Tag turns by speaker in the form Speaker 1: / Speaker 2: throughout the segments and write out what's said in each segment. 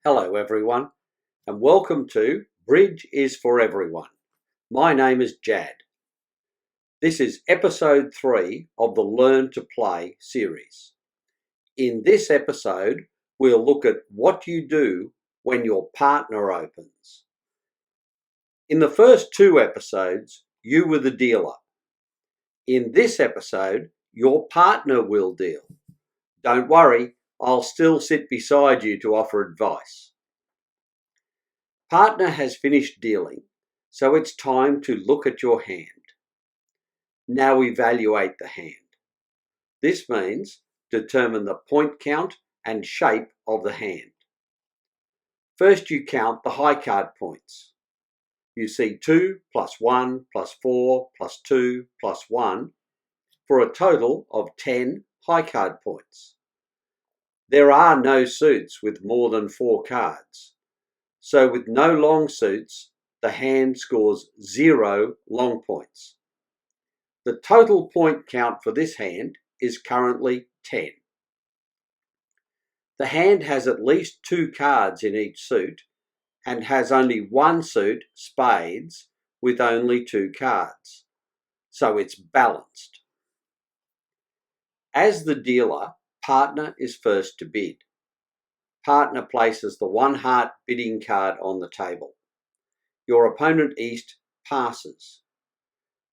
Speaker 1: Hello everyone and welcome to Bridge is for Everyone. My name is Jad. This is episode 3 of the Learn to Play series. In this episode, we'll look at what you do when your partner opens. In the first 2 episodes, you were the dealer. In this episode, your partner will deal. Don't worry, I'll still sit beside you to offer advice. Partner has finished dealing, so it's time to look at your hand. Now evaluate the hand. This means determine the point count and shape of the hand. First you count the high card points. You see 2 plus 1 plus 4 plus 2 plus 1 for a total of 10 high card points. There are no suits with more than 4 cards. So with no long suits, the hand scores 0 long points. The total point count for this hand is currently 10. The hand has at least 2 cards in each suit and has only one suit, spades, with only 2 cards. So it's balanced. As the dealer, partner is first to bid. Partner places the 1 heart bidding card on the table. Your opponent East passes.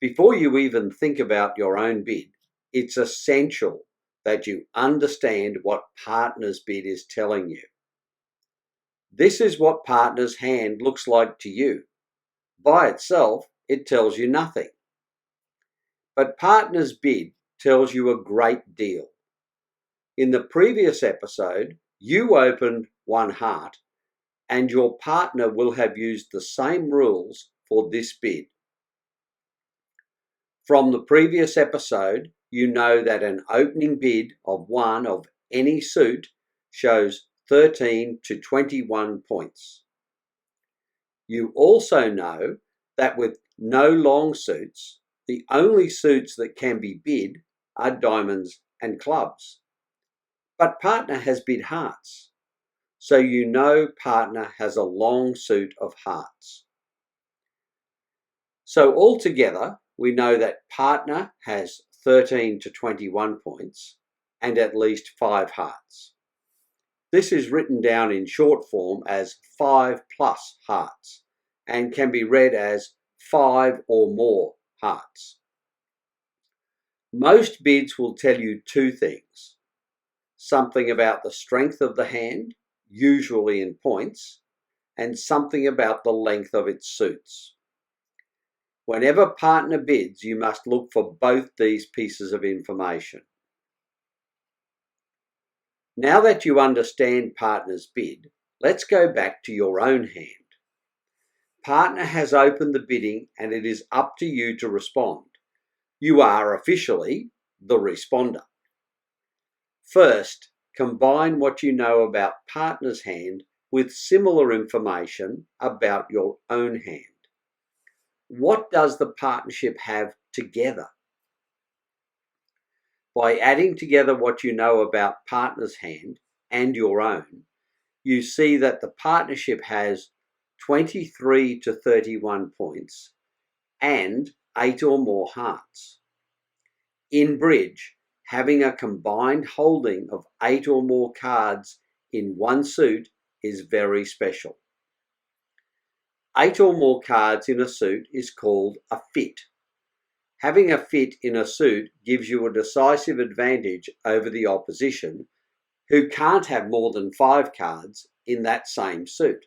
Speaker 1: Before you even think about your own bid, it's essential that you understand what partner's bid is telling you. This is what partner's hand looks like to you. By itself, it tells you nothing. But partner's bid tells you a great deal. In the previous episode, you opened 1 heart and your partner will have used the same rules for this bid. From the previous episode, you know that an opening bid of 1 of any suit shows 13 to 21 points. You also know that with no long suits, the only suits that can be bid are diamonds and clubs. But partner has bid hearts, so you know partner has a long suit of hearts. So altogether, we know that partner has 13 to 21 points and at least 5 hearts. This is written down in short form as 5 plus hearts and can be read as 5 or more hearts. Most bids will tell you 2 things. Something about the strength of the hand, usually in points, and something about the length of its suits. Whenever partner bids, you must look for both these pieces of information. Now that you understand partner's bid, let's go back to your own hand. Partner has opened the bidding and it is up to you to respond. You are officially the responder. First, combine what you know about partner's hand with similar information about your own hand. What does the partnership have together? By adding together what you know about partner's hand and your own, you see that the partnership has 23 to 31 points and 8 or more hearts. In bridge, having a combined holding of 8 or more cards in one suit is very special. 8 or more cards in a suit is called a fit. Having a fit in a suit gives you a decisive advantage over the opposition, who can't have more than 5 cards in that same suit.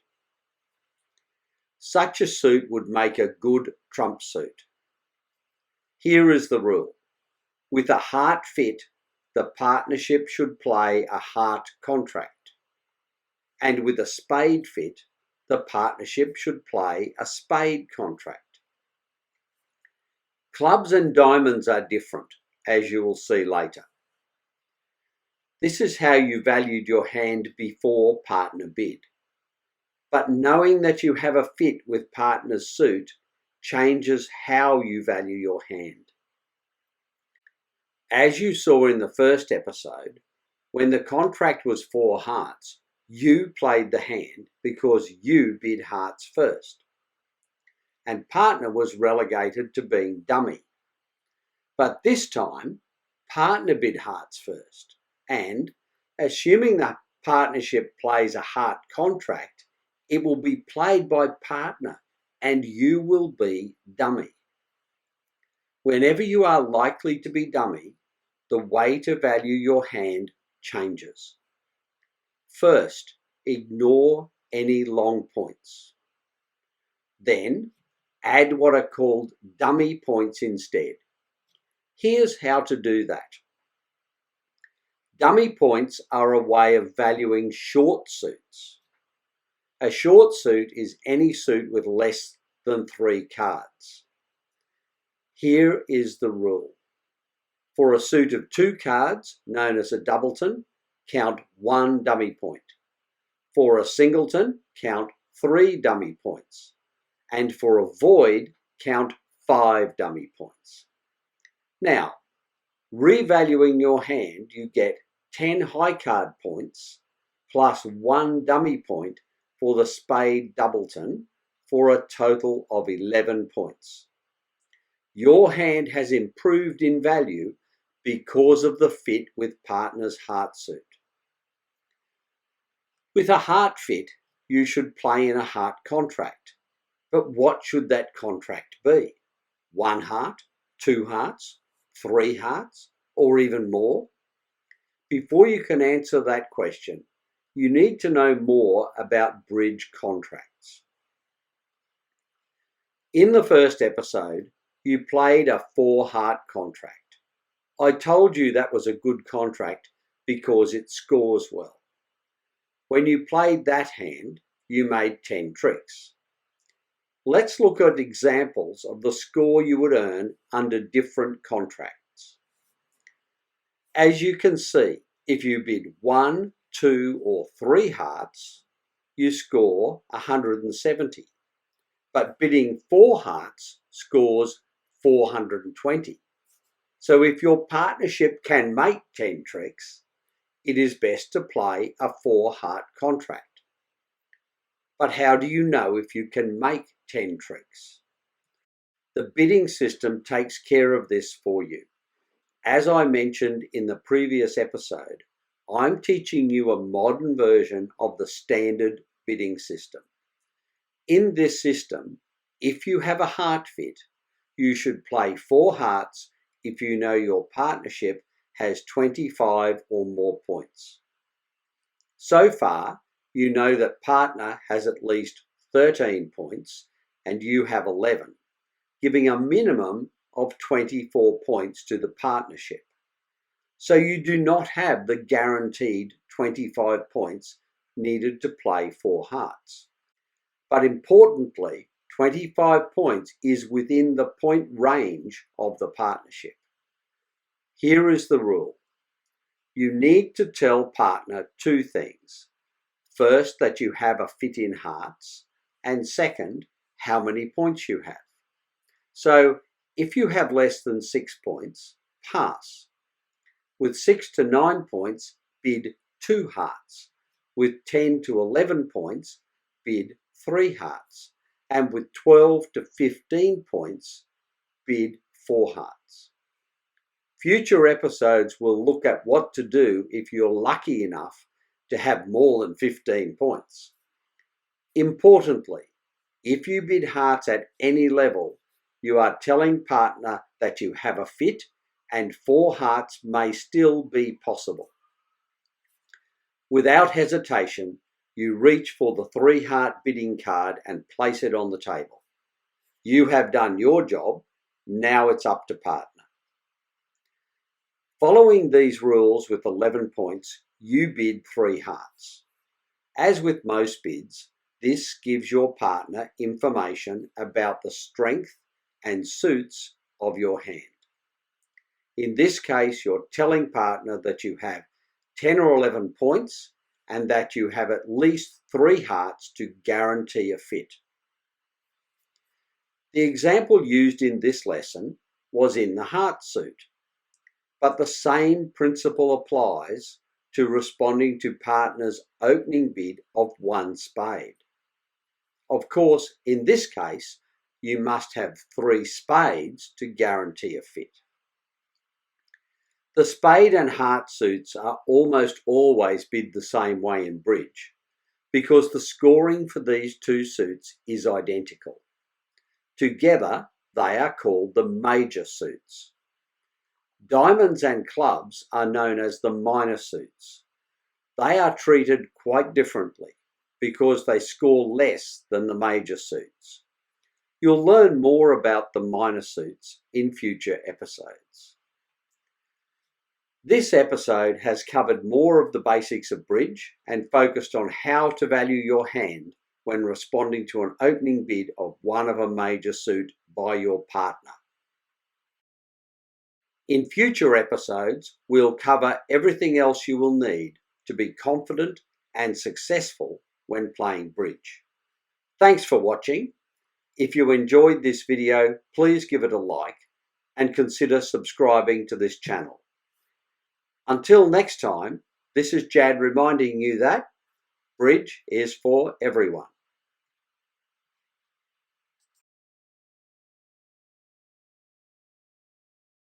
Speaker 1: Such a suit would make a good trump suit. Here is the rule. With a heart fit, the partnership should play a heart contract. And with a spade fit, the partnership should play a spade contract. Clubs and diamonds are different, as you will see later. This is how you valued your hand before partner bid. But knowing that you have a fit with partner's suit changes how you value your hand. As you saw in the first episode, when the contract was 4 hearts, You played the hand because you bid hearts first, and partner was relegated to being dummy. But this time, partner bid hearts first, and assuming the partnership plays a heart contract, it will be played by partner and you will be dummy. Whenever you are likely to be dummy, the way to value your hand changes. First, ignore any long points. Then, add what are called dummy points instead. Here's how to do that. Dummy points are a way of valuing short suits. A short suit is any suit with less than 3 cards. Here is the rule. For a suit of 2 cards, known as a doubleton, count 1 dummy point. For a singleton, count 3 dummy points. And for a void, count 5 dummy points. Now, revaluing your hand, you get 10 high card points plus 1 dummy point for the spade doubleton for a total of 11 points. Your hand has improved in value because of the fit with partner's heart suit. With a heart fit, you should play in a heart contract. But what should that contract be? 1 heart, 2 hearts, 3 hearts, or even more? Before you can answer that question, you need to know more about bridge contracts. In the first episode, you played a 4-heart contract. I told you that was a good contract because it scores well. When you played that hand, you made 10 tricks. Let's look at examples of the score you would earn under different contracts. As you can see, if you bid 1, 2, or 3 hearts, you score 170. But bidding 4 hearts scores 420. So if your partnership can make 10 tricks, it is best to play a 4-heart contract. But how do you know if you can make 10 tricks? The bidding system takes care of this for you. As I mentioned in the previous episode, I'm teaching you a modern version of the standard bidding system. In this system, if you have a heart fit, you should play 4 hearts if you know your partnership has 25 or more points. So far, you know that partner has at least 13 points and you have 11, giving a minimum of 24 points to the partnership. So you do not have the guaranteed 25 points needed to play 4 hearts. But importantly, 25 points is within the point range of the partnership. Here is the rule. You need to tell partner 2 things. First, that you have a fit in hearts, and second, how many points you have. So if you have less than 6 points, pass. With 6 to 9 points, bid 2 hearts. With 10 to 11 points, bid 3 hearts. And with 12 to 15 points, bid 4 hearts. Future episodes will look at what to do if you're lucky enough to have more than 15 points. Importantly, if you bid hearts at any level, you are telling partner that you have a fit and 4 hearts may still be possible. Without hesitation, you reach for the 3-heart bidding card and place it on the table. You have done your job, now it's up to partner. Following these rules with 11 points, you bid 3 hearts. As with most bids, this gives your partner information about the strength and suits of your hand. In this case, you're telling partner that you have 10 or 11 points and that you have at least 3 hearts to guarantee a fit. The example used in this lesson was in the heart suit, but the same principle applies to responding to partner's opening bid of 1 spade. Of course, in this case, you must have 3 spades to guarantee a fit. The spade and heart suits are almost always bid the same way in bridge because the scoring for these two suits is identical. Together, they are called the major suits. Diamonds and clubs are known as the minor suits. They are treated quite differently because they score less than the major suits. You'll learn more about the minor suits in future episodes. This episode has covered more of the basics of bridge and focused on how to value your hand when responding to an opening bid of one of a major suit by your partner. In future episodes, we'll cover everything else you will need to be confident and successful when playing bridge. Thanks for watching. If you enjoyed this video, please give it a like and consider subscribing to this channel. Until next time, this is Jad reminding you that bridge is for everyone.